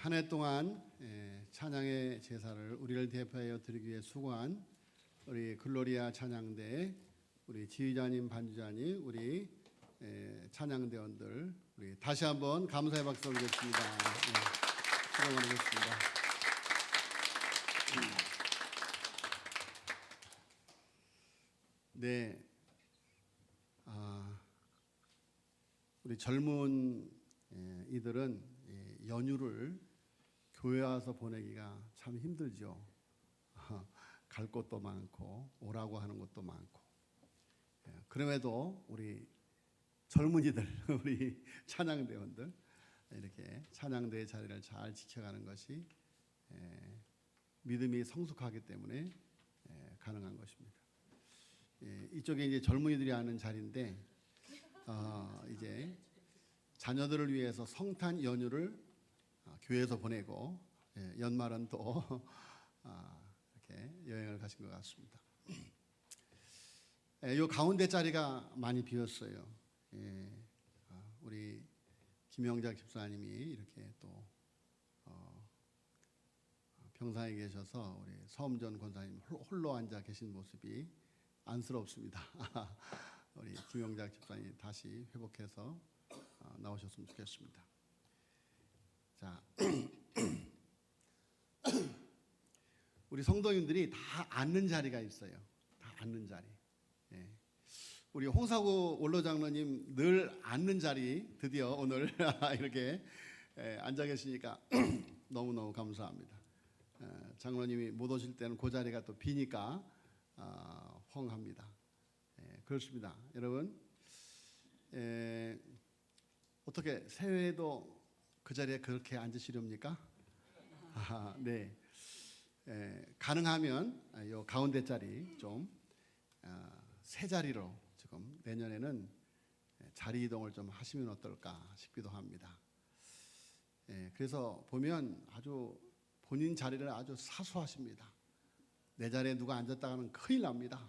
한 해 동안 찬양의 제사를 우리를 대표하여 드리기 위해 수고한 우리 글로리아 찬양대, 우리 지휘자님, 반주자님, 우리 찬양대원들, 우리 다시 한번 감사의 박수 올리겠습니다. 수고 많으셨습니다. 네, 우리 젊은 이들은 연휴를 교회 와서 보내기가 참 힘들죠. 갈 곳도 많고 오라고 하는 것도 많고. 그럼에도 우리 젊은이들, 우리 찬양대원들 이렇게 찬양대의 자리를 잘 지켜가는 것이 믿음이 성숙하기 때문에 가능한 것입니다. 이쪽에 이제 젊은이들이 하는 자리인데 이제 자녀들을 위해서 성탄 연휴를 교회에서 보내고 연말은 또 이렇게 여행을 가신 것 같습니다. 이 가운데 자리가 많이 비었어요. 우리 김영작 집사님이 이렇게 또 병상에 계셔서 우리 서음전 권사님 홀로 앉아 계신 모습이 안쓰럽습니다. 우리 김영작 집사님 다시 회복해서 나오셨으면 좋겠습니다. 자, 우리 성도님들이 다 앉는 자리가 있어요. 다 앉는 자리. 우리 홍사구 원로장로님 늘 앉는 자리 드디어 오늘 이렇게 앉아 계시니까 너무너무 감사합니다. 장로님이 못 오실 때는 그 자리가 또 비니까 헝합니다. 그렇습니다. 여러분, 어떻게 새해에도 그 자리에 그렇게 앉으시렵니까? 네. 가능하면 이 가운데 자리 좀 새 자리로 지금 내년에는 자리 이동을 좀 하시면 어떨까 싶기도 합니다. 그래서 보면 아주 본인 자리를 아주 사수하십니다. 내 자리에 누가 앉았다 하면 큰일 납니다.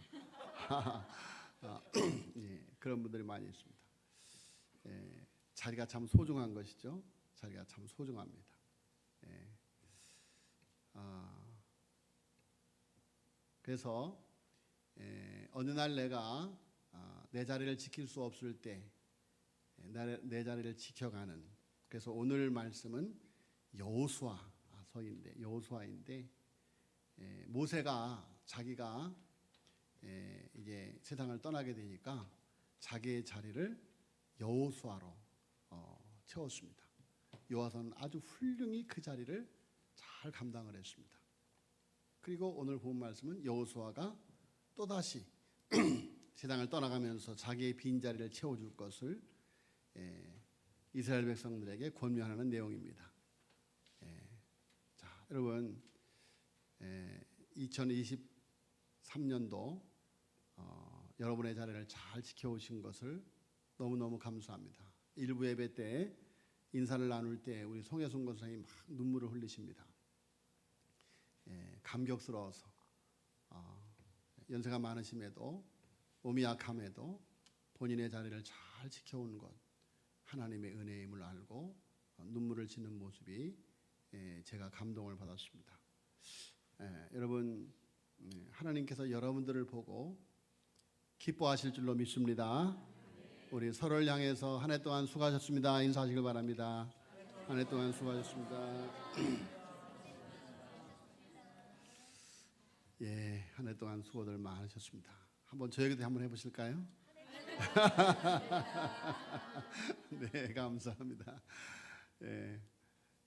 그런 분들이 많이 있습니다. 자리가 참 소중한 것이죠. 자리가 참 소중합니다. 그래서 어느 날 내가 내 자리를 지킬 수 없을 때 내 자리를 지켜가는, 그래서 오늘 말씀은 여호수아서인데 모세가 자기가 이제 세상을 떠나게 되니까 자기의 자리를 여호수아로 채웠습니다. 여호수아는 아주 훌륭히 그 자리를 잘 감당을 했습니다. 그리고 오늘 본 말씀은 여호수아가 또다시 세상을 떠나가면서 자기의 빈자리를 채워줄 것을 이스라엘 백성들에게 권면하는 내용입니다. 자, 여러분, 2023년도 여러분의 자리를 잘 지켜오신 것을 너무너무 감사합니다. 일부 예배 때 인사를 나눌 때 우리 송혜순 권사님이 막 눈물을 흘리십니다. 감격스러워서 연세가 많으심에도 몸이 약함에도 본인의 자리를 잘 지켜오는 것, 하나님의 은혜임을 알고 눈물을 짓는 모습이 제가 감동을 받았습니다. 여러분, 하나님께서 여러분들을 보고 기뻐하실 줄로 믿습니다. 우리 서로를 향해서 한 해 동안 수고하셨습니다. 인사하시길 바랍니다. 한 해 동안 수고하셨습니다. 한 해 동안 수고들 많으셨습니다. 한번 저에게도 한번 해보실까요? 네, 감사합니다.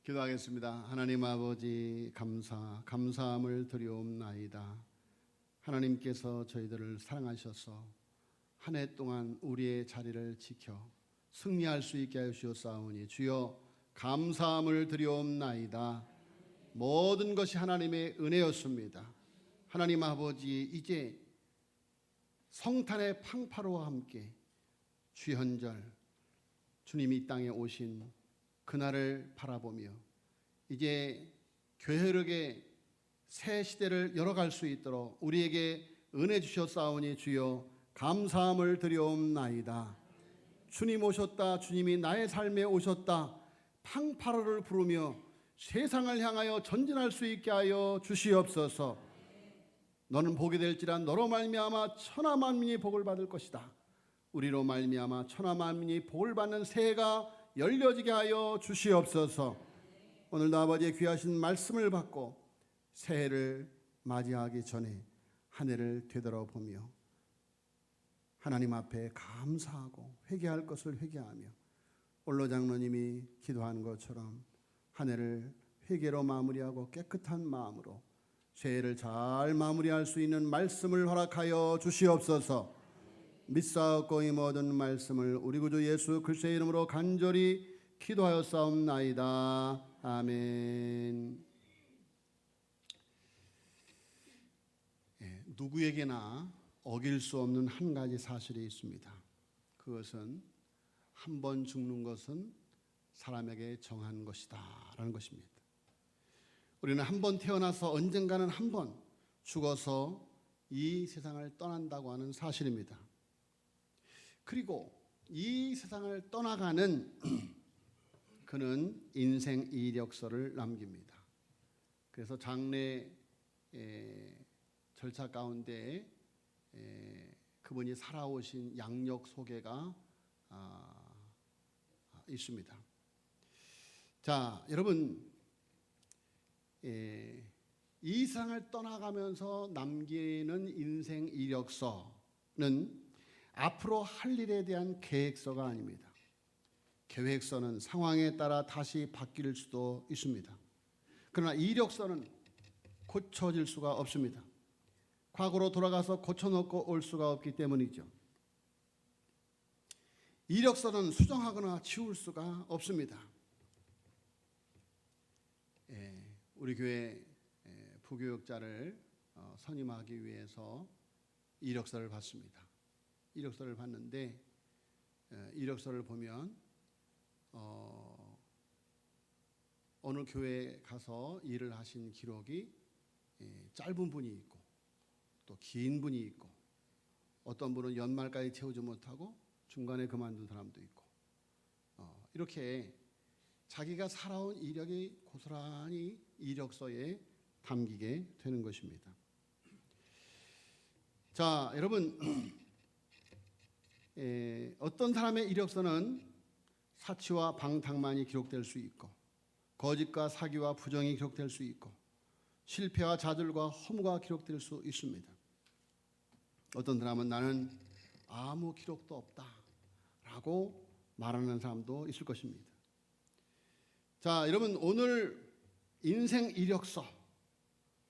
기도하겠습니다. 하나님 아버지, 감사함을 드리옵나이다. 하나님께서 저희들을 사랑하셔서 한 해 동안 우리의 자리를 지켜 승리할 수 있게 하여 주셨사오니 주여 감사함을 드리옵나이다. 모든 것이 하나님의 은혜였습니다. 하나님 아버지, 이제 성탄의 팡파로와 함께 주현절 주님이 이 땅에 오신 그날을 바라보며 이제 교회력의 새 시대를 열어갈 수 있도록 우리에게 은혜 주셨사오니 주여 감사함을 드리옵나이다. 주님 오셨다. 주님이 나의 삶에 오셨다. 팡파로를 부르며 세상을 향하여 전진할 수 있게 하여 주시옵소서. 너는 복이 될지라 너로 말미암아 천하 만민이 복을 받을 것이다. 우리로 말미암아 천하 만민이 복을 받는 새해가 열려지게 하여 주시옵소서. 오늘도 아버지의 귀하신 말씀을 받고 새해를 맞이하기 전에 한 해를 되돌아보며 하나님 앞에 감사하고 회개할 것을 회개하며 올로 장로님이 기도하는 것처럼 한 해를 회개로 마무리하고 깨끗한 마음으로 새해를 잘 마무리할 수 있는 말씀을 허락하여 주시옵소서. 믿사옵고 이 모든 말씀을 우리 구주 예수 그리스도의 이름으로 간절히 기도하였사옵나이다. 아멘. 누구에게나 어길 수 없는 한 가지 사실이 있습니다. 그것은 한 번 죽는 것은 사람에게 정한 것이다 라는 것입니다. 우리는 한 번 태어나서 언젠가는 한 번 죽어서 이 세상을 떠난다고 하는 사실입니다. 그리고 이 세상을 떠나가는 그는 인생 이력서를 남깁니다. 그래서 장례 절차 가운데 그분이 살아오신 양력 소개가 있습니다. 자, 여러분, 이 세상을 떠나가면서 남기는 인생 이력서는 앞으로 할 일에 대한 계획서가 아닙니다. 계획서는 상황에 따라 다시 바뀔 수도 있습니다. 그러나 이력서는 고쳐질 수가 없습니다. 과거로 돌아가서 고쳐놓고 올 수가 없기 때문이죠. 이력서는 수정하거나 지울 수가 없습니다. 우리 교회 부교육자를 선임하기 위해서 이력서를 받습니다. 이력서를 받는데 이력서를 보면 어느 교회에 가서 일을 하신 기록이 짧은 분이 있고 또 긴 분이 있고 어떤 분은 연말까지 채우지 못하고 중간에 그만둔 사람도 있고 이렇게 자기가 살아온 이력이 고스란히 이력서에 담기게 되는 것입니다. 자, 여러분, 어떤 사람의 이력서는 사치와 방탕만이 기록될 수 있고 거짓과 사기와 부정이 기록될 수 있고 실패와 좌절과 허무가 기록될 수 있습니다. 어떤 사람은 나는 아무 기록도 없다라고 말하는 사람도 있을 것입니다. 자, 여러분, 오늘 인생 이력서,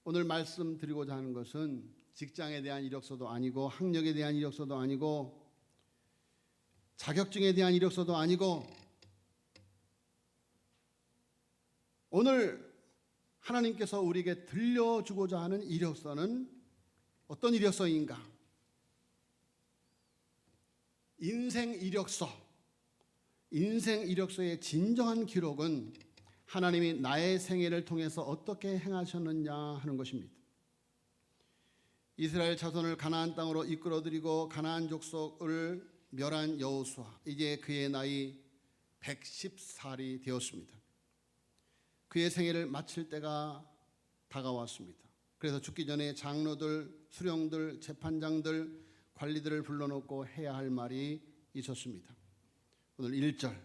오늘 말씀드리고자 하는 것은 직장에 대한 이력서도 아니고 학력에 대한 이력서도 아니고 자격증에 대한 이력서도 아니고 오늘 하나님께서 우리에게 들려주고자 하는 이력서는 어떤 이력서인가? 인생 이력서. 인생 이력서의 진정한 기록은 하나님이 나의 생애를 통해서 어떻게 행하셨느냐 하는 것입니다. 이스라엘 자손을 가나안 땅으로 이끌어들이고 가나안 족속을 멸한 여호수아, 이제 그의 나이 110살이 되었습니다. 그의 생애를 마칠 때가 다가왔습니다. 그래서 죽기 전에 장로들, 수령들, 재판장들, 관리들을 불러놓고 해야 할 말이 있었습니다. 오늘 1절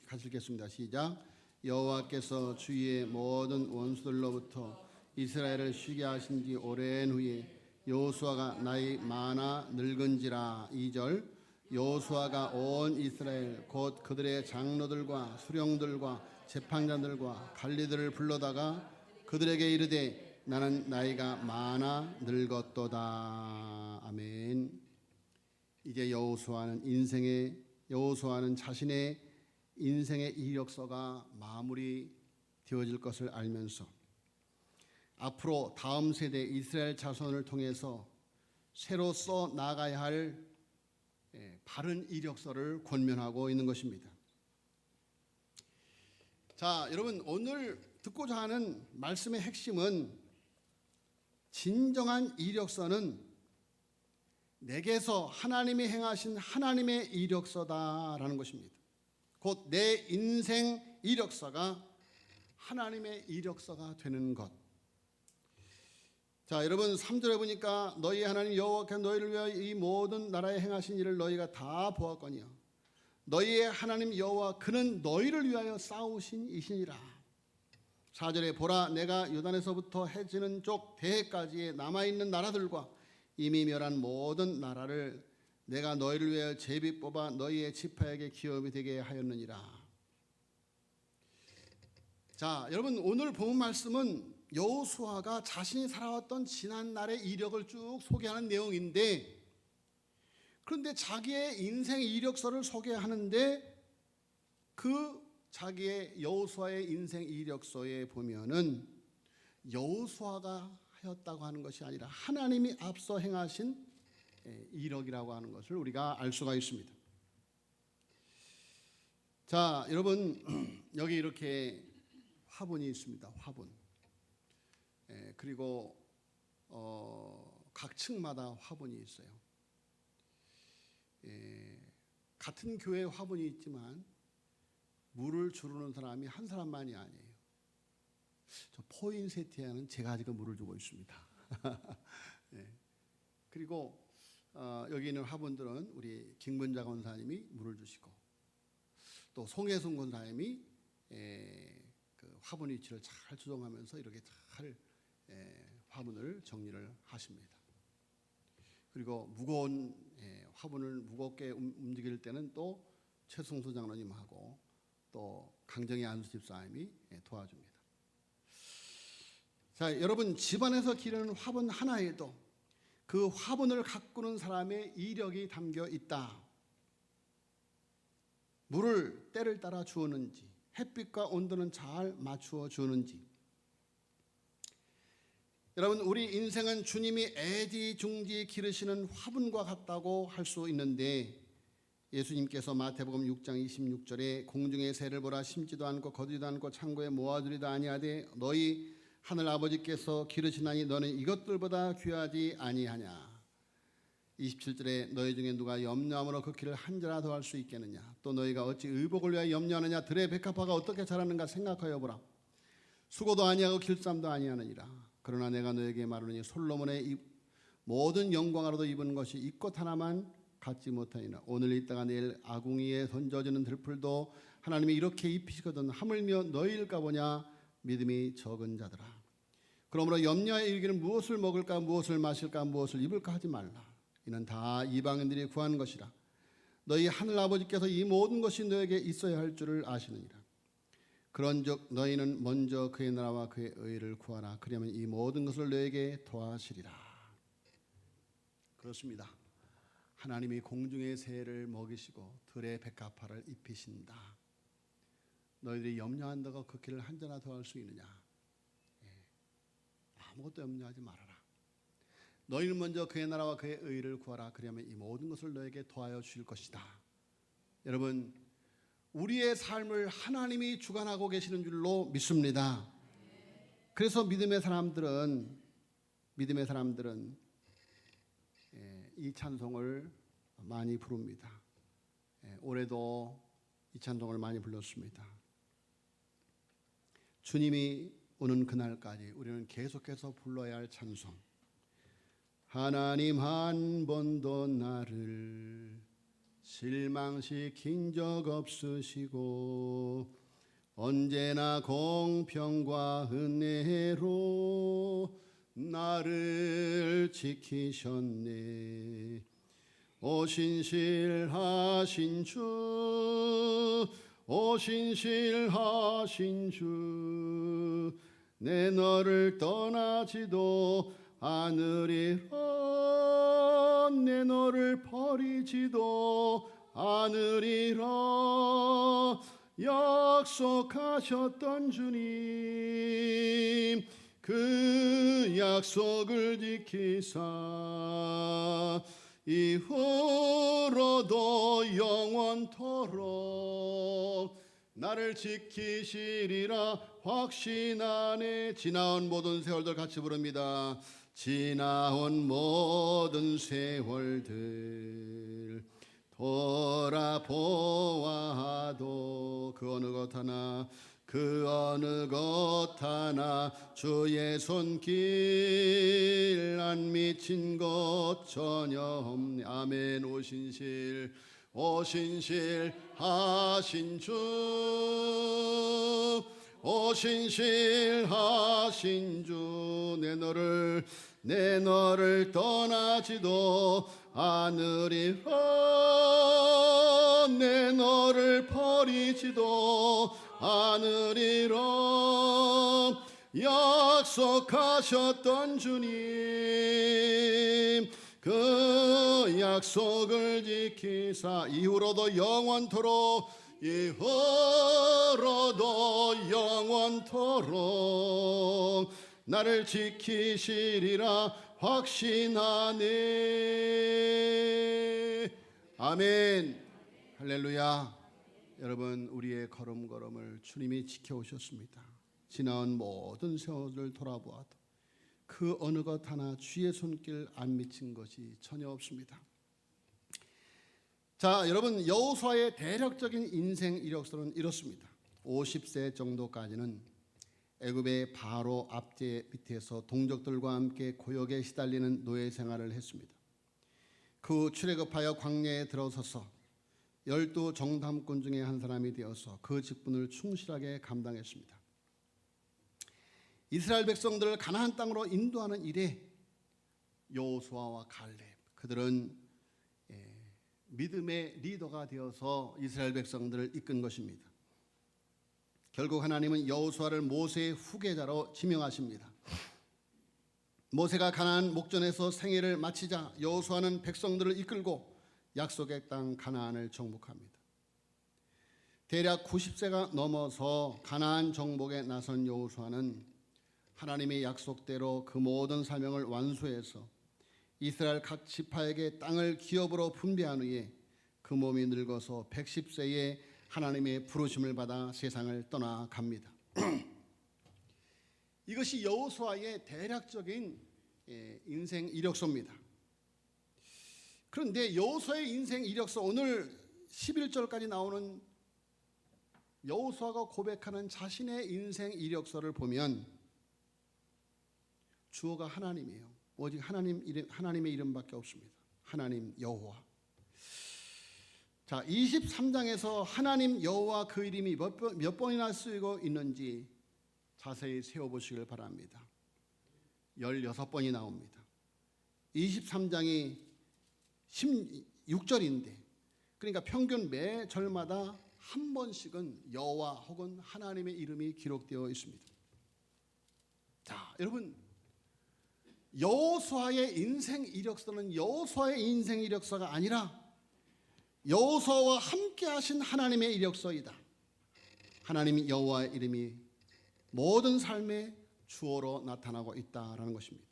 같이 읽겠습니다. 시작. 여호와께서 주위의 모든 원수들로부터 이스라엘을 쉬게 하신 지 오랜 후에 여호수아가 나이 많아 늙은지라. 2절. 여호수아가 온 이스라엘 곧 그들의 장로들과 수령들과 재판장들과 관리들을 불러다가 그들에게 이르되 나는 나이가 많아 늙었도다. 아멘. 이제 여호수아는 자신의 인생의 이력서가 마무리 되어질 것을 알면서 앞으로 다음 세대 이스라엘 자손을 통해서 새로 써 나가야 할 바른 이력서를 권면하고 있는 것입니다. 자, 여러분, 오늘 듣고자 하는 말씀의 핵심은 진정한 이력서는 내게서 하나님이 행하신 하나님의 이력서다라는 것입니다. 곧 내 인생 이력서가 하나님의 이력서가 되는 것. 자, 여러분 3절에 보니까 너희 하나님 여호와께서 너희를 위하여 이 모든 나라에 행하신 일을 너희가 다 보았거니와 너희의 하나님 여호와 그는 너희를 위하여 싸우신 이시니라. 4절에 보라 내가 요단에서부터 해지는 쪽 대해까지의 남아있는 나라들과 이미 멸한 모든 나라를 내가 너희를 위하여 제비 뽑아 너희의 지파에게 기업이 되게 하였느니라. 자, 여러분 오늘 본 말씀은 여호수아가 자신이 살아왔던 지난 날의 이력을 쭉 소개하는 내용인데, 그런데 자기의 인생 이력서를 소개하는데 그 자기의 여호수아의 인생 이력서에 보면은 여호수아가 하였다고 하는 것이 아니라 하나님이 앞서 행하신 이력이라고 하는 것을 우리가 알 수가 있습니다. 자, 여러분 여기 이렇게 화분이 있습니다. 화분. 그리고 각 층마다 화분이 있어요. 같은 교회에 화분이 있지만 물을 주르는 사람이 한 사람만이 아니에요. 저 포인세티아는 제가 지금 물을 주고 있습니다. 그리고 여기 있는 화분들은 우리 김문자 권사님이 물을 주시고 또 송혜순 권사님이 그 화분 위치를 잘 조정하면서 이렇게 잘 화분을 정리를 하십니다. 그리고 무거운 화분을 무겁게 움직일 때는 또 최승수 장로님하고 또 강정희 안수 집사님이 도와줍니다. 자, 여러분 집안에서 기르는 화분 하나에도 그 화분을 가꾸는 사람의 이력이 담겨 있다. 물을 때를 따라 주었는지, 햇빛과 온도는 잘 맞추어 주는지. 여러분 우리 인생은 주님이 애지중지 기르시는 화분과 같다고 할 수 있는데, 예수님께서 마태복음 6장 26절에 공중의 새를 보라 심지도 않고 거두지도 않고 창고에 모아두리도 아니하되 너희 하늘 아버지께서 기르시나니 너는 이것들보다 귀하지 아니하냐. 27절에 너희 중에 누가 염려함으로 그 길을 한 자라도 할 수 있겠느냐. 또 너희가 어찌 의복을 위하여 염려하느냐. 들의 백합화가 어떻게 자라는가 생각하여 보라. 수고도 아니하고 길쌈도 아니하느니라. 그러나 내가 너에게 말하노니 솔로몬의 모든 영광으로도 입은 것이 이 꽃 하나만 갖지 못하니라. 오늘 있다가 내일 아궁이에 던져지는 들풀도 하나님이 이렇게 입히시거든 하물며 너희일까 보냐. 믿음이 적은 자들아. 그러므로 염려하여 이르기를 무엇을 먹을까 무엇을 마실까 무엇을 입을까 하지 말라. 이는 다 이방인들이 구하는 것이라. 너희 하늘 아버지께서 이 모든 것이 너에게 있어야 할 줄을 아시느니라. 그런즉 너희는 먼저 그의 나라와 그의 의를 구하라. 그러면 이 모든 것을 너에게 더하시리라. 그렇습니다. 하나님이 공중의 새를 먹이시고 들의 백합화를 입히신다. 너희들이 염려한다고 그 길을 한 자나 더 할 수 있느냐. 아무것도 염려하지 말아라. 너희는 먼저 그의 나라와 그의 의를 구하라. 그러면 이 모든 것을 너에게 더하여 주실 것이다. 여러분 우리의 삶을 하나님이 주관하고 계시는 줄로 믿습니다. 그래서 믿음의 사람들은 이 찬송을 많이 부릅니다. 올해도 이 찬송을 많이 불렀습니다. 주님이 오는 그날까지 우리는 계속해서 불러야 할 찬송. 하나님 한 번도 나를 실망시킨 적 없으시고 언제나 공평과 은혜로 나를 지키셨네. 오신실하신 주, 오신실하신 주, 내 너를 떠나지도 않으리라. 내 너를 버리지도 않으리라. 약속하셨던 주님, 그 약속을 지키사 이후로도 영원토록 나를 지키시리라 확신하네. 지나온 모든 세월들 같이 부릅니다. 지나온 모든 세월들 돌아보아도 그 어느 것 하나 그 어느 것 하나 주의 손길 안 미친 것 전혀 없네. 아멘. 오신실 하신 주, 오신실 하신 주, 내 너를 떠나지도 않으리라, 내 너를 버리지도 않으리라. 약속하셨던 주님, 그 약속을 지키사 이후로도 영원토록 나를 지키시리라 확신하네. 아멘. 할렐루야. 여러분, 우리의 걸음걸음을 주님이 지켜오셨습니다. 지나온 모든 세월을 돌아보아도 그 어느 것 하나 주의 손길 안 미친 것이 전혀 없습니다. 자, 여러분, 여호수아의 대략적인 인생 이력서는 이렇습니다. 50세 정도까지는 애굽의 바로 압제 밑에서 동족들과 함께 고역에 시달리는 노예 생활을 했습니다. 그 후 출애굽하여 광야에 들어서서 12 정탐꾼 중에 한 사람이 되어서 그 직분을 충실하게 감당했습니다. 이스라엘 백성들을 가나안 땅으로 인도하는 일에 여호수아와 갈렙, 그들은 믿음의 리더가 되어서 이스라엘 백성들을 이끈 것입니다. 결국 하나님은 여호수아를 모세의 후계자로 지명하십니다. 모세가 가나안 목전에서 생애를 마치자 여호수아는 백성들을 이끌고 약속의 땅 가나안을 정복합니다. 대략 90세가 넘어서 가나안 정복에 나선 여호수아는 하나님의 약속대로 그 모든 사명을 완수해서 이스라엘 각 지파에게 땅을 기업으로 분배한 후에 그 몸이 늙어서 110세에 하나님의 부르심을 받아 세상을 떠나갑니다. 이것이 여호수아의 대략적인 인생 이력서입니다. 그런데 여호수아의 인생 이력서, 오늘 11절까지 나오는 여호수아가 고백하는 자신의 인생 이력서를 보면 주어가 하나님이에요. 오직 하나님의 이름밖에 없습니다. 하나님 여호와. 자, 23장에서 하나님 여호와 그 이름이 몇 번이나 쓰이고 있는지 자세히 세워보시길 바랍니다. 16번이 나옵니다. 23장이 16절인데, 그러니까 평균 매 절마다 한 번씩은 여호와 혹은 하나님의 이름이 기록되어 있습니다. 자, 여러분, 여호수아의 인생 이력서는 여호수아의 인생 이력서가 아니라 여호수아와 함께 하신 하나님의 이력서이다. 하나님 여호와의 이름이 모든 삶의 주어로 나타나고 있다라는 것입니다.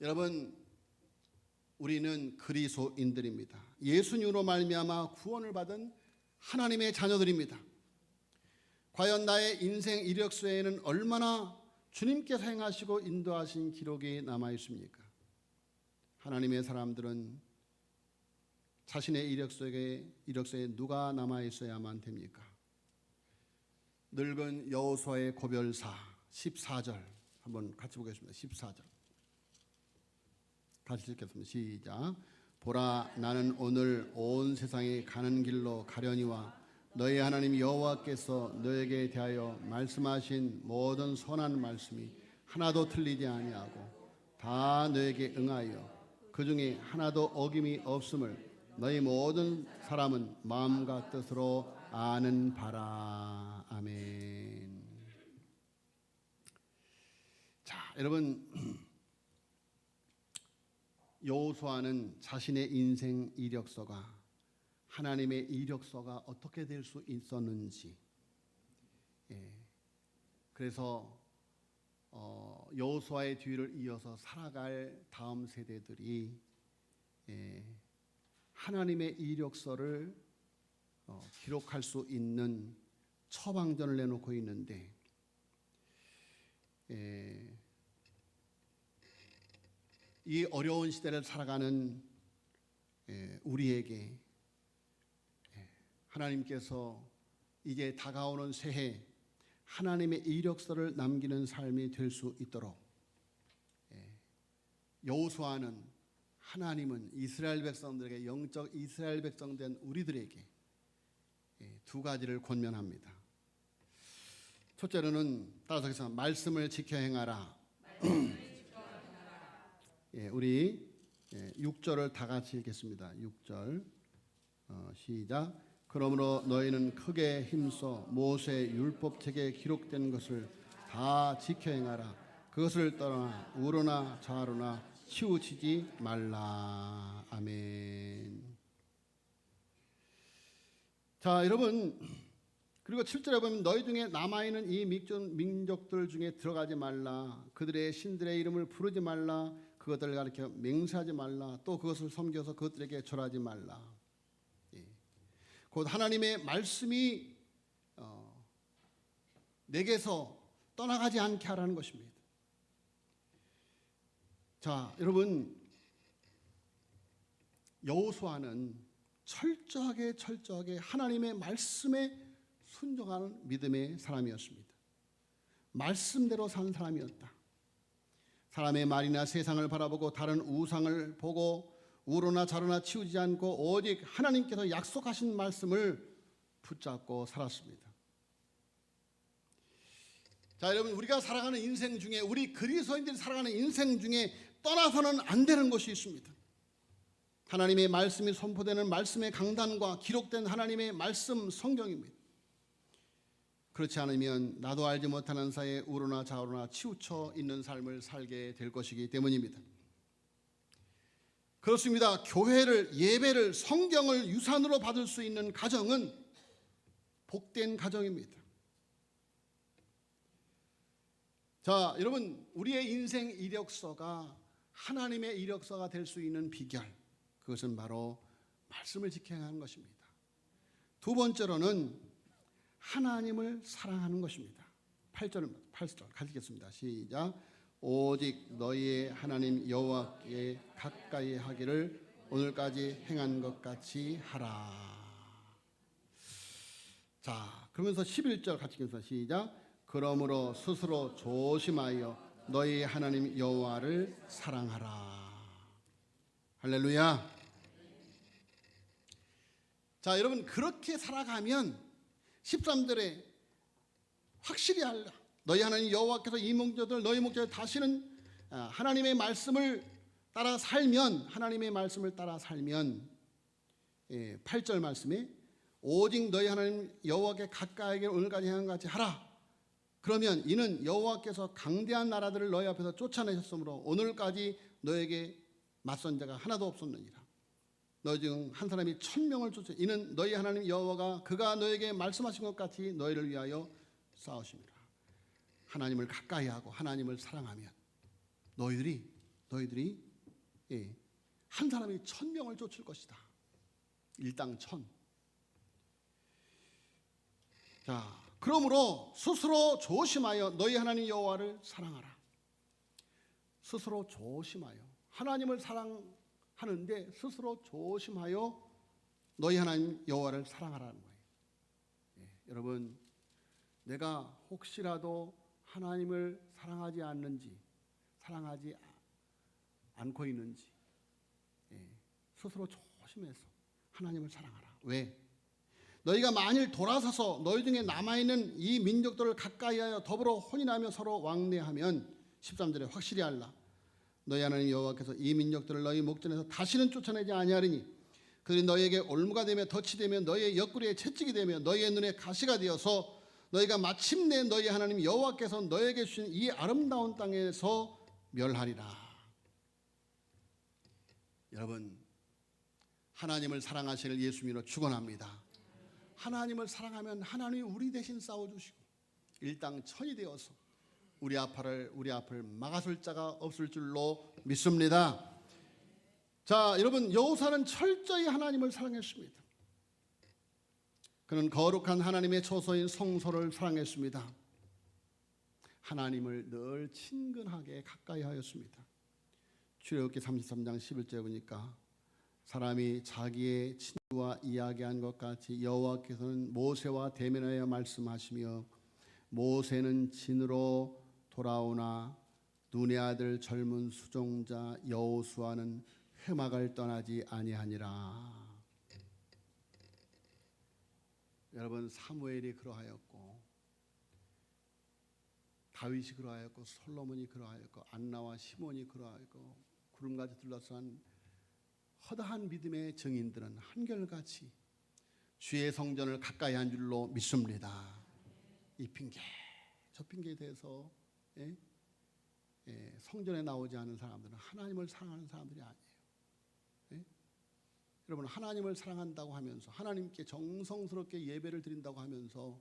여러분, 우리는 그리스도인들입니다. 예수님으로 말미암아 구원을 받은 하나님의 자녀들입니다. 과연 나의 인생 이력서에는 얼마나 주님께서 행하시고 인도하신 기록이 남아 있습니까? 하나님의 사람들은 자신의 이력서에 누가 남아 있어야만 됩니까? 늙은 여호수아의 고별사 14절 한번 같이 보겠습니다. 14절 같이 읽겠습니다. 시작. 보라, 나는 오늘 온 세상에 가는 길로 가려니와 너희 하나님 여호와께서 너에게 대하여 말씀하신 모든 선한 말씀이 하나도 틀리지 아니하고 다 너에게 응하여 그 중에 하나도 어김이 없음을 너희 모든 사람은 마음과 뜻으로 아는 바라. 아멘. 자, 여러분, 여호수아는 자신의 인생 이력서가 하나님의 이력서가 어떻게 될 수 있었는지, 그래서 여호수아의 뒤를 이어서 살아갈 다음 세대들이 하나님의 이력서를 기록할 수 있는 처방전을 내놓고 있는데, 이 어려운 시대를 살아가는 우리에게 하나님께서 이제 다가오는 새해 하나님의 이력서를 남기는 삶이 될 수 있도록 여호수아는 하나님은 이스라엘 백성들에게 영적 이스라엘 백성된 우리들에게 두 가지를 권면합니다. 첫째로는 따라서 해서 말씀을 지켜 행하라. 우리 6절을 다 같이 읽겠습니다. 6절 시작. 그러므로 너희는 크게 힘써 모세 율법책에 기록된 것을 다 지켜 행하라. 그것을 떠나 우로나 좌로나 치우치지 말라. 아멘. 자, 여러분, 그리고 7절에 보면 너희 중에 남아있는 이 민족들 중에 들어가지 말라. 그들의 신들의 이름을 부르지 말라. 그것들을 가리켜 맹세하지 말라. 또 그것을 섬겨서 그것들에게 절하지 말라. 곧 하나님의 말씀이 내게서 떠나가지 않게 하라는 것입니다. 자, 여러분, 여호수아는 철저하게 하나님의 말씀에 순종하는 믿음의 사람이었습니다. 말씀대로 산 사람이었다. 사람의 말이나 세상을 바라보고 다른 우상을 보고 우로나 좌로나 치우지 않고 오직 하나님께서 약속하신 말씀을 붙잡고 살았습니다. 자, 여러분, 우리가 살아가는 인생 중에, 우리 그리스도인들이 살아가는 인생 중에 떠나서는 안 되는 것이 있습니다. 하나님의 말씀이 선포되는 말씀의 강단과 기록된 하나님의 말씀 성경입니다. 그렇지 않으면 나도 알지 못하는 사이에 우로나 좌로나 치우쳐 있는 삶을 살게 될 것이기 때문입니다. 그렇습니다. 교회를, 예배를, 성경을 유산으로 받을 수 있는 가정은 복된 가정입니다. 자, 여러분, 우리의 인생 이력서가 하나님의 이력서가 될 수 있는 비결, 그것은 바로 말씀을 지켜야 하는 것입니다. 두 번째로는 하나님을 사랑하는 것입니다. 8절 가지겠습니다. 시작. 오직 너희의 하나님 여호와께 가까이 하기를 오늘까지 행한 것 같이 하라. 자, 그러면서 11절 같이 읽겠습니다. 시작. 그러므로 스스로 조심하여 너희 하나님 여호와를 사랑하라. 할렐루야. 자, 여러분, 그렇게 살아가면 13절에 확실히 알라. 너희 하나님 여호와께서 이 목자들 너희 목자들 다시는 하나님의 말씀을 따라 살면, 하나님의 말씀을 따라 살면 8절 말씀에 오직 너희 하나님 여호와께 가까이 오늘까지 행한 것 같이 하라. 그러면 이는 여호와께서 강대한 나라들을 너희 앞에서 쫓아내셨으므로 오늘까지 너에게 맞선 자가 하나도 없었느니라. 너희 중 한 사람이 1000명을 쫓아 이는 너희 하나님 여호와가 그가 너에게 말씀하신 것 같이 너희를 위하여 싸우심이라. 하나님을 가까이 하고 하나님을 사랑하면 너희들이 한 사람이 1000명을 쫓을 것이다. 일당 1000. 자, 그러므로 스스로 조심하여 너희 하나님 여호와를 사랑하라. 스스로 조심하여 하나님을 사랑하는데 스스로 조심하여 너희 하나님 여호와를 사랑하라는 거예요. 여러분, 내가 혹시라도 하나님을 사랑하지 않는지, 사랑하지 않고 있는지 스스로 조심해서 하나님을 사랑하라. 왜? 너희가 만일 돌아서서 너희 중에 남아있는 이 민족들을 가까이하여 더불어 혼인하며 서로 왕래하면 13절에 확실히 알라. 너희 하나님 여호와께서 이 민족들을 너희 목전에서 다시는 쫓아내지 아니하리니 그들이 너희에게 올무가 되며 덫이 되며 너희의 옆구리에 채찍이 되며 너희의 눈에 가시가 되어서 너희가 마침내 너희 하나님 여호와께서 너희에게 주신 이 아름다운 땅에서 멸하리라. 여러분, 하나님을 사랑하시는 예수님으로 축원합니다. 하나님을 사랑하면 하나님이 우리 대신 싸워주시고 일당 1000이 되어서 우리 앞을 막아설 자가 없을 줄로 믿습니다. 자, 여러분, 여호수아는 철저히 하나님을 사랑했습니다. 그는 거룩한 하나님의 처소인 성소를 사랑했습니다. 하나님을 늘 친근하게 가까이 하였습니다. 출애굽기 33장 11절에 보니까 사람이 자기의 친구와 이야기한 것 같이 여호와께서는 모세와 대면하여 말씀하시며 모세는 진으로 돌아오나 눈의 아들 젊은 수종자 여호수아는 회막을 떠나지 아니하니라. 여러분, 사무엘이 그러하였고 다윗이 그러하였고 솔로몬이 그러하였고 안나와 시몬이 그러하였고 구름같이 둘러싼 허다한 믿음의 증인들은 한결같이 주의 성전을 가까이 한 줄로 믿습니다. 이 핑계 저 핑계에 대해서 성전에 나오지 않은 사람들은 하나님을 사랑하는 사람들이 아니에요. 여러분, 하나님을 사랑한다고 하면서 하나님께 정성스럽게 예배를 드린다고 하면서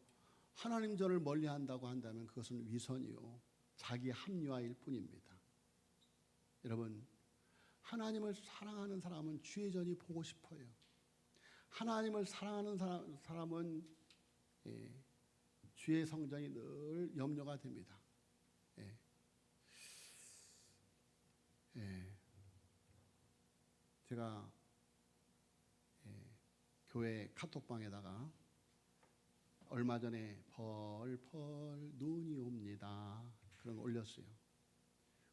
하나님 전을 멀리한다고 한다면 그것은 위선이요 자기 합리화일 뿐입니다. 여러분, 하나님을 사랑하는 사람은 주의 전이 보고 싶어요. 하나님을 사랑하는 사람은 주의 성전이 늘 염려가 됩니다. 제가 교회 카톡방에다가 얼마 전에 펄펄 눈이 옵니다 그런 거 올렸어요.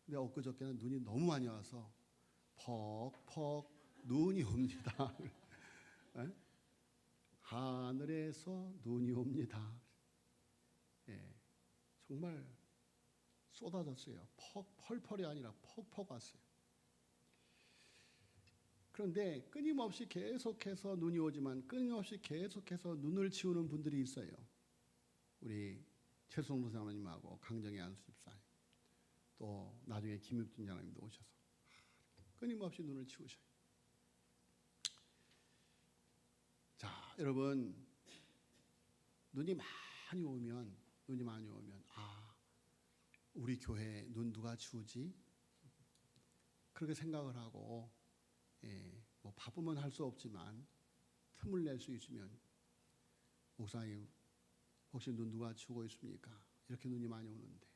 근데 엊그저께는 눈이 너무 많이 와서 퍽퍽 눈이 옵니다. 하늘에서 눈이 옵니다. 정말 쏟아졌어요. 펄펄이 아니라 퍽퍽 왔어요. 그런데 끊임없이 계속해서 눈이 오지만 끊임없이 계속해서 눈을 치우는 분들이 있어요. 우리 최성도 장로님하고 강정희 안수 집사님, 또 나중에 김육준 장로님도 오셔서 끊임없이 눈을 치우셔요. 자, 여러분, 눈이 많이 오면 우리 교회 눈 누가 치우지? 그렇게 생각을 하고 뭐 바쁘면 할 수 없지만 틈을 낼 수 있으면 목사님 혹시 눈 누가 치우고 있습니까? 이렇게 눈이 많이 오는데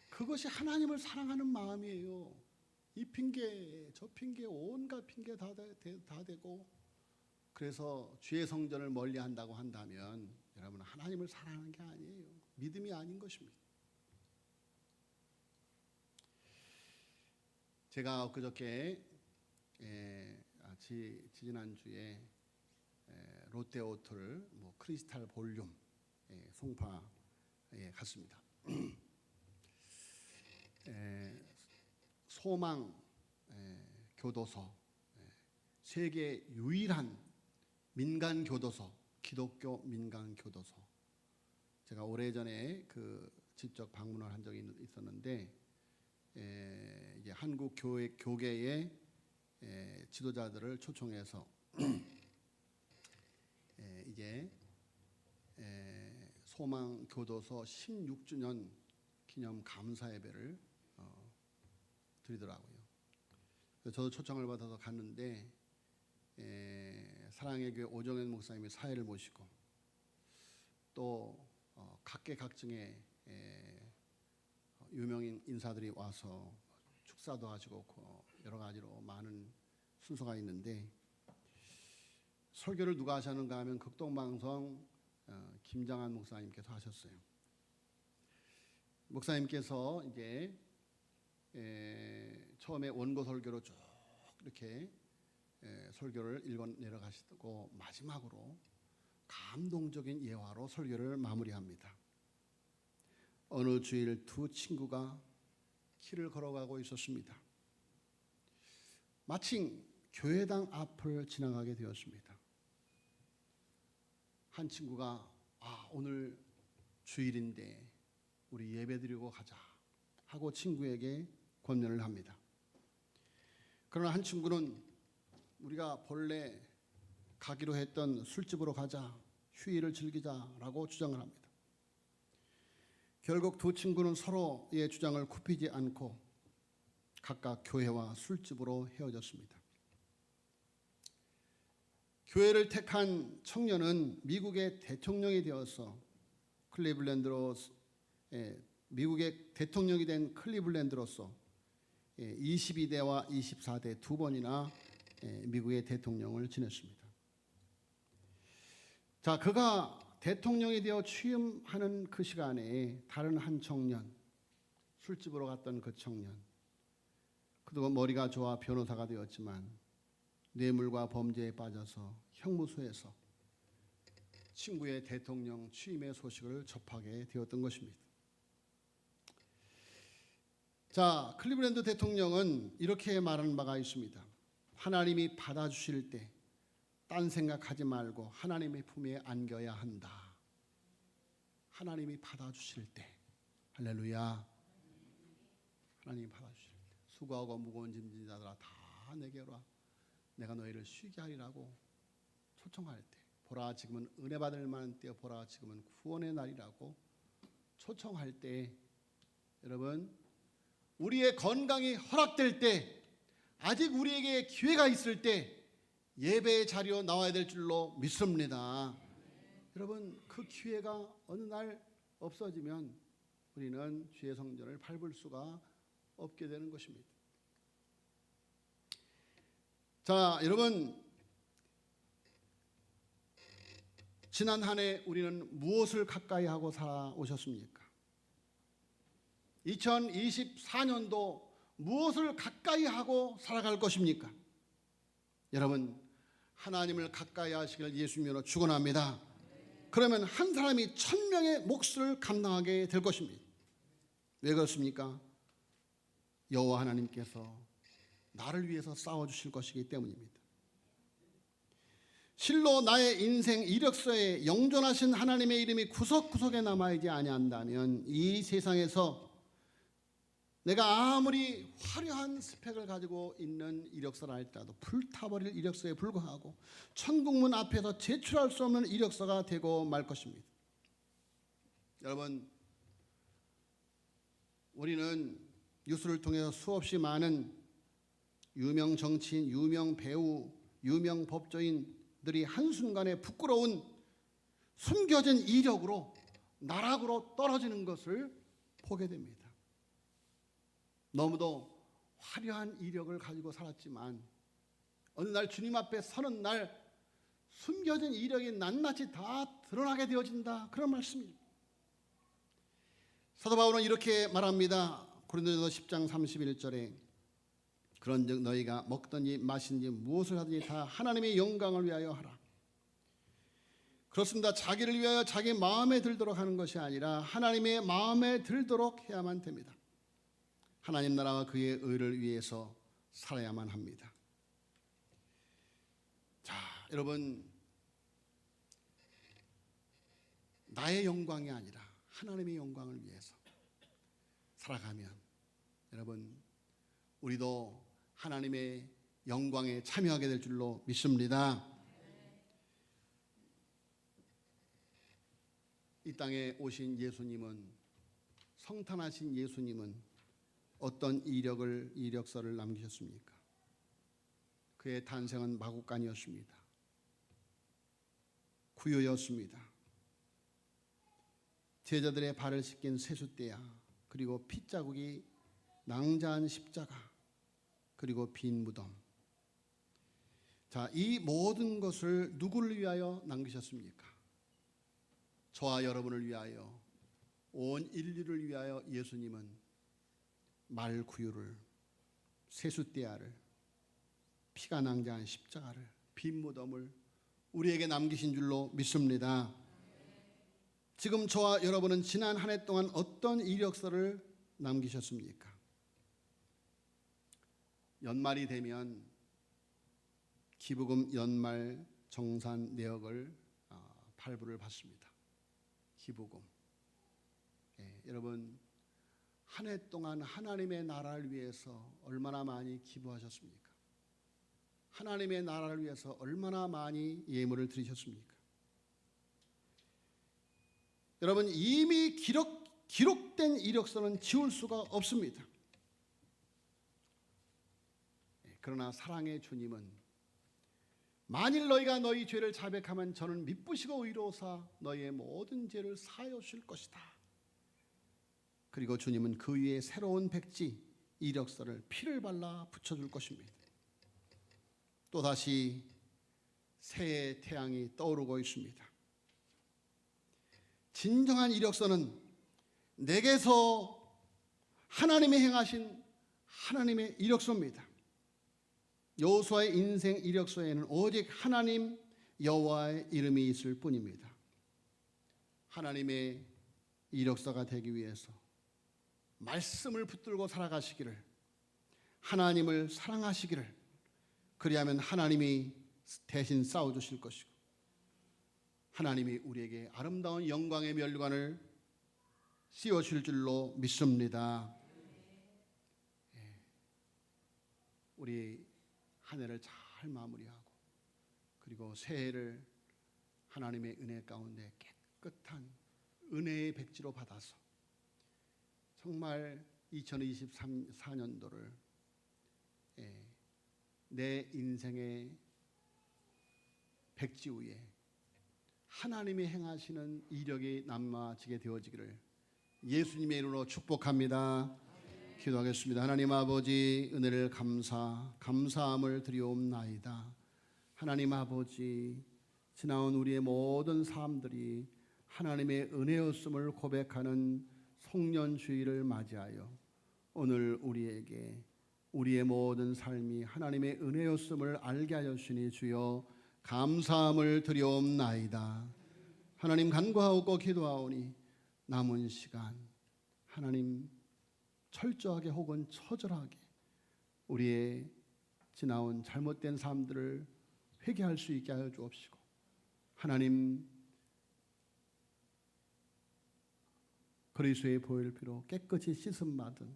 그것이 하나님을 사랑하는 마음이에요. 이 핑계 저 핑계 온갖 핑계 다 대고 그래서 주의 성전을 멀리한다고 한다면 여러분, 하나님을 사랑하는 게 아니에요. 믿음이 아닌 것입니다. 제가 엊그저께 지난주에 롯데호텔 크리스탈 볼륨 송파에 갔습니다. 소망 교도소, 세계 유일한 민간 교도소, 기독교 민간 교도소. 제가 오래전에 직접 방문을 한 적이 있었는데 이제 한국 교계의 지도자들을 초청해서 이제 소망 교도소 16주년 기념 감사 예배를 드리더라고요. 그래서 저도 초청을 받아서 갔는데 사랑의 교회 오정현 목사님이 사회를 모시고 또 각계각층의 유명인 인사들이 와서 축사도 하시고 여러 가지로 많은 순서가 있는데 설교를 누가 하셨는가 하면 극동방송 김장한 목사님께서 하셨어요. 목사님께서 이제 처음에 원고 설교로 쭉 이렇게 설교를 읽어 내려가시고 마지막으로 감동적인 예화로 설교를 마무리합니다. 어느 주일 두 친구가 길을 걸어가고 있었습니다. 마침 교회당 앞을 지나가게 되었습니다. 한 친구가 오늘 주일인데 우리 예배드리고 가자 하고 친구에게 권면을 합니다. 그러나 한 친구는 우리가 본래 가기로 했던 술집으로 가자, 휴일을 즐기자라고 주장을 합니다. 결국 두 친구는 서로의 주장을 굽히지 않고 각각 교회와 술집으로 헤어졌습니다. 교회를 택한 청년은 미국의 대통령이 되어서 미국의 대통령이 된 클리블랜드로서 22대와 24대 두 번이나 미국의 대통령을 지냈습니다. 자, 그가 대통령이 되어 취임하는 그 시간에 다른 한 청년, 술집으로 갔던 그 청년, 그동안 머리가 좋아 변호사가 되었지만 뇌물과 범죄에 빠져서 형무소에서 친구의 대통령 취임의 소식을 접하게 되었던 것입니다. 자, 클리블랜드 대통령은 이렇게 말하는 바가 있습니다. 하나님이 받아주실 때 딴 생각하지 말고 하나님의 품에 안겨야 한다. 하나님이 받아주실 때, 할렐루야. 하나님이 받아주실 때, 수고하고 무거운 짐 지는 자들아 다 내게로 와. 내가 너희를 쉬게 하리라고 초청할 때, 보라 지금은 은혜 받을 만한 때요, 보라 지금은 구원의 날이라고 초청할 때, 여러분, 우리의 건강이 허락될 때, 아직 우리에게 기회가 있을 때 예배의 자리로 나와야 될 줄로 믿습니다. 여러분, 그 기회가 어느 날 없어지면 우리는 주의 성전을 밟을 수가 없게 되는 것입니다. 자, 여러분, 지난 한 해 우리는 무엇을 가까이 하고 살아오셨습니까? 2024년도 무엇을 가까이 하고 살아갈 것입니까? 여러분, 하나님을 가까이 하시길 예수님으로 축원합니다. 그러면 한 사람이 1000명의 몫을 감당하게 될 것입니다. 왜 그렇습니까? 여호와 하나님께서 나를 위해서 싸워주실 것이기 때문입니다. 실로 나의 인생 이력서에 영존하신 하나님의 이름이 구석구석에 남아있지 아니한다면 이 세상에서 내가 아무리 화려한 스펙을 가지고 있는 이력서라 할지라도 불타버릴 이력서에 불과하고 천국문 앞에서 제출할 수 없는 이력서가 되고 말 것입니다. 여러분, 우리는 뉴스를 통해서 수없이 많은 유명 정치인, 유명 배우, 유명 법조인들이 한순간에 부끄러운 숨겨진 이력으로 나락으로 떨어지는 것을 보게 됩니다. 너무도 화려한 이력을 가지고 살았지만 어느 날 주님 앞에 서는 날 숨겨진 이력이 낱낱이 다 드러나게 되어진다, 그런 말씀입니다. 사도 바울은 이렇게 말합니다. 고린도전서 10장 31절에 그런즉 너희가 먹든지 마시든지 무엇을 하든지 다 하나님의 영광을 위하여 하라. 그렇습니다. 자기를 위하여 자기 마음에 들도록 하는 것이 아니라 하나님의 마음에 들도록 해야만 됩니다. 하나님 나라와 그의 의를 위해서 살아야만 합니다. 자, 여러분, 나의 영광이 아니라 하나님의 영광을 위해서 살아가면 여러분, 우리도 하나님의 영광에 참여하게 될 줄로 믿습니다. 이 땅에 오신 예수님은, 성탄하신 예수님은 어떤 이력서를 남기셨습니까? 그의 탄생은 마구간이었습니다. 구유였습니다. 제자들의 발을 씻긴 세숫대야, 그리고 핏자국이 낭자한 십자가, 그리고 빈 무덤. 자, 이 모든 것을 누구를 위하여 남기셨습니까? 저와 여러분을 위하여, 온 인류를 위하여 예수님은 말구유를, 세숫대야를, 피가 낭자한 십자가를, 빈 무덤을 우리에게 남기신 줄로 믿습니다. 지금 저와 여러분은 지난 한 해 동안 어떤 이력서를 남기셨습니까? 연말이 되면 기부금 연말 정산 내역을 발부를 받습니다. 기부금. 여러분, 한 해 동안 하나님의 나라를 위해서 얼마나 많이 기부하셨습니까? 하나님의 나라를 위해서 얼마나 많이 예물을 드리셨습니까? 여러분, 이미 기록된 이력서는 지울 수가 없습니다. 그러나 사랑의 주님은 만일 너희가 너희 죄를 자백하면 저는 미쁘시고 의로우사 너희의 모든 죄를 사하여 주실 것이다. 그리고 주님은 그 위에 새로운 백지, 이력서를 피를 발라 붙여줄 것입니다. 또다시 새해 태양이 떠오르고 있습니다. 진정한 이력서는 내게서 하나님이 행하신 하나님의 이력서입니다. 여호수아의 인생 이력서에는 오직 하나님 여호와의 이름이 있을 뿐입니다. 하나님의 이력서가 되기 위해서 말씀을 붙들고 살아가시기를, 하나님을 사랑하시기를, 그리하면 하나님이 대신 싸워주실 것이고 하나님이 우리에게 아름다운 영광의 멸관을 씌워줄 줄로 믿습니다. 우리 한 해를 잘 마무리하고 그리고 새해를 하나님의 은혜 가운데 깨끗한 은혜의 백지로 받아서 정말 2024년도를 내 인생의 백지 위에 하나님이 행하시는 이력이 남아지게 되어지기를 예수님의 이름으로 축복합니다. 기도하겠습니다. 하나님 아버지, 은혜를 감사함을 드리옵나이다. 하나님 아버지, 지나온 우리의 모든 삶들이 하나님의 은혜였음을 고백하는 송년주의를 맞이하여 오늘 우리에게 우리의 모든 삶이 하나님의 은혜였음을 알게 하여 주시니 주여 감사함을 드리옵나이다. 하나님 간구하고 기도하오니 남은 시간 하나님 철저하게 혹은 처절하게 우리의 지나온 잘못된 삶들을 회개할 수 있게 하여 주옵시고 하나님 그리스도의 보혈 피로 깨끗이 씻음 받은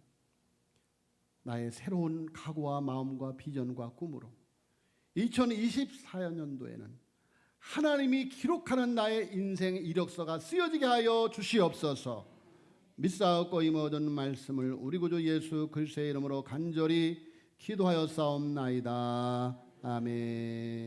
나의 새로운 각오와 마음과 비전과 꿈으로 2024년도에는 하나님이 기록하는 나의 인생 이력서가 쓰여지게 하여 주시옵소서. 믿사옵고 이 모든 말씀을 우리 구주 예수 그리스도의 이름으로 간절히 기도하여 싸움나이다. 아멘.